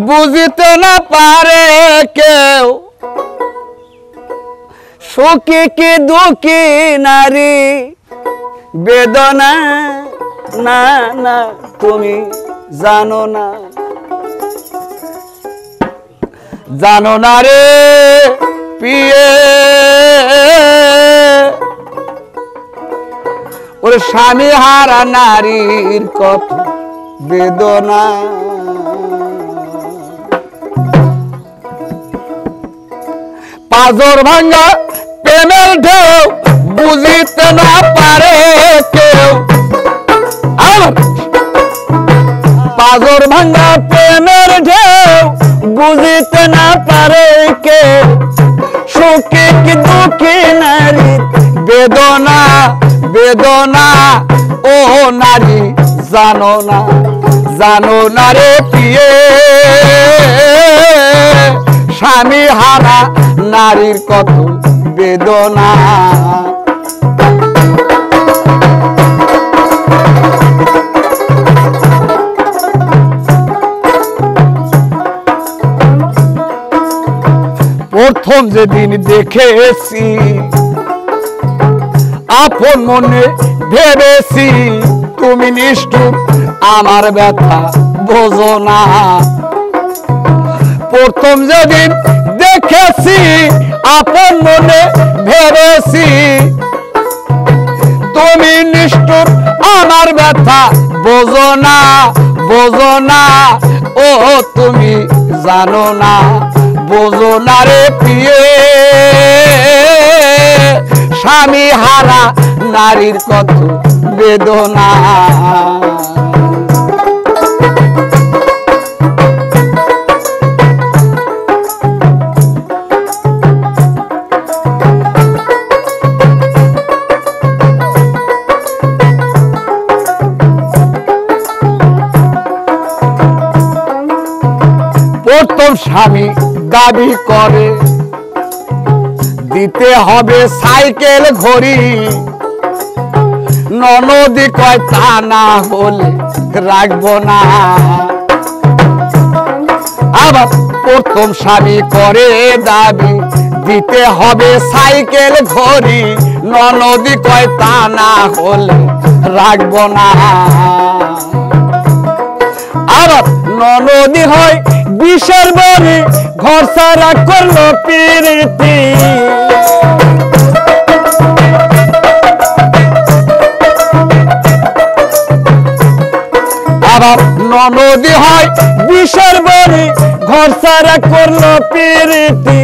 বুঝিতে না পারে কেউ সুখী কি দুঃখী নারী বেদনা না না তুমি জানো না রে পিয়ে ওর স্বামী হারা নারীর কত বেদনা পাজর ভাঙ্গা প্রেমের ঢেউ বুঝিতে না পারে কেউ পাজর ভাঙ্গা প্রেমের ঢেউ বুঝিতে না পারে কেউ সুখী কি দুঃখী নারী বেদনা বেদনা ও নারী জানো না রে প্রিয়ে স্বামী হারা নারীর কত বেদনা প্রথম যেদিন দেখেছি আপন মনে ভেবেছি তুমি নিষ্ঠুর আমার ব্যথা বোঝো না প্রথম যেদিন দেখেছি আপন মনে ভেবেছি তুমি নিষ্ঠুর আমার ব্যথা বোঝো না ও তুমি জানো না বোঝো না রে প্রিয়ে স্বামী হারা নারীর কত বেদনা প্রথম স্বামী দাবি করে দিতে হবে সাইকেল ঘড়ি ননদি কয় তা না হলে রাখবো না আবার প্রথম স্বামী করে দাবি দিতে হবে সাইকেল ঘড়ি ননদি কয় তা না হলে রাখবো না আবার ননদি হয় বিষের বড়ি ঘর সারা করলো প্রীতি আবার ননদি হয় বিষের বড়ি ঘর সারা করলো প্রীতি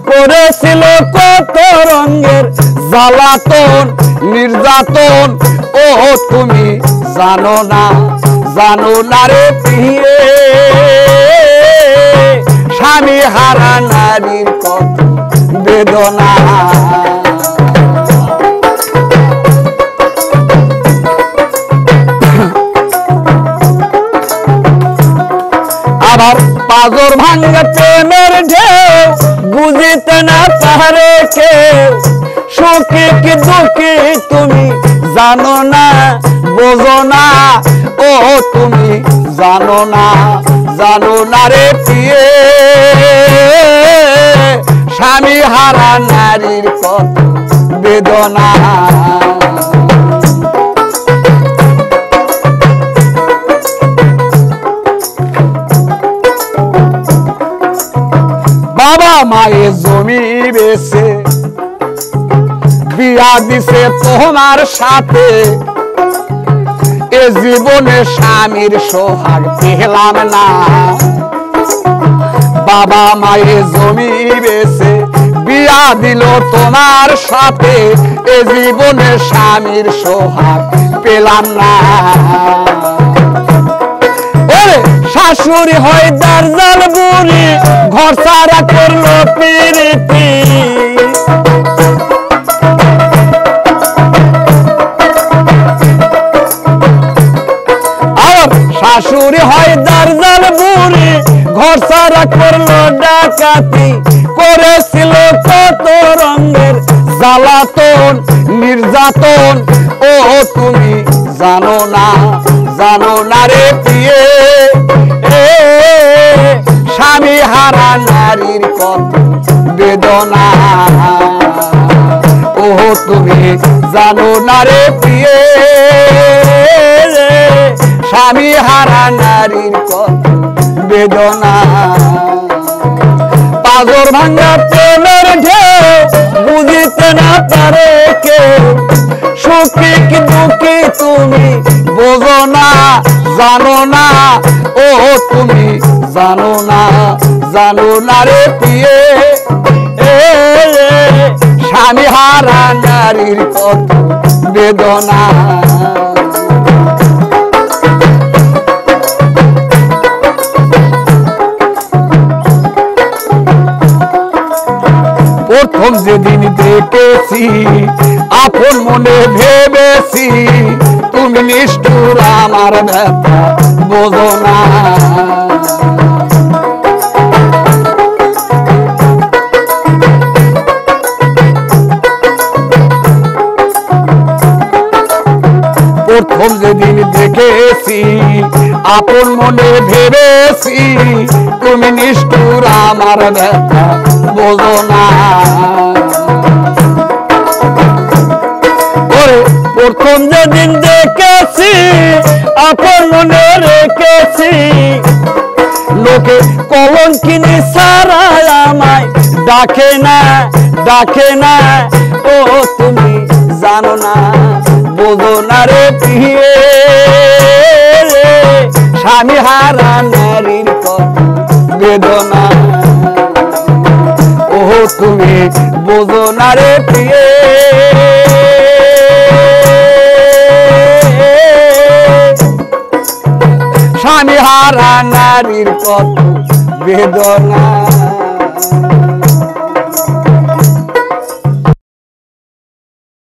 করেছিল কত রঙের জ্বালাতন নির্যাতন ও তুমি জানো না রে প্রিয়ে স্বামী হারা নারীর কত বেদনা আবার পাজর ভাঙ্গা প্রেমের ঢেউ বুঝিতে না পারে কেউ সুখী কি দুঃখী তুমি জানো না বোঝো না ও তুমি জানো না রে প্রিয়ে স্বামী হারা নারীর কত বেদনা বাবা মায়ের জমি বেচে বিয়া দিছে তোমার সাথে এ জীবনে স্বামীর সোহাগ পেলাম না বাবা মায়ের জমি বেচে বিয়া দিল তোমার সাথে এ জীবনে স্বামীর সোহাগ পেলাম না শাশুড়ি হয় দার্জাল বুড়ি ঘর সারা করলো প্রীতি আর শাশুড়ি হয় দার্জাল বুড়ি ঘর সারা করলো ডাকাতি করেছিল কত রঙের জ্বালাতন নির্যাতন ও তুমি জানো না রে প্রিয়ে স্বামী হারা নারীর কত বেদনা ও তুমি জানো না রে প্রিয়ে স্বামী হারা নারীর কত বেদনা পাগর ভাঙ্গা প্রেমের ঢেউ বুঝিতে না পারে কেউ সুখী কি দুঃখী তুমি বোঝো না জানো না ও তুমি জানো না রে প্রিয়ে স্বামী হারা নারীর কত বেদনা প্রথম যেদিন দেখেছি আপন মনে ভেবেছি তুমি নিষ্ঠুর আমার ব্যথা বোঝো না প্রথম যেদিন দেখেছি আপন মনে ভেবেছি তুমি নিষ্ঠুর আমার ব্যথা বোঝো না প্রথম যেদিন দেখেছি আপন মনে রেখেছি লোকে কলঙ্কিনী ছাড়া আমায় ডাকে না ও তুমি জানো না বোঝো না রে প্রিয়ে স্বামী হারা নারীর কত বেদনা ও তুমি বোঝো না রে প্রিয়ে স্বামী হারা নারীর কত বেদনা।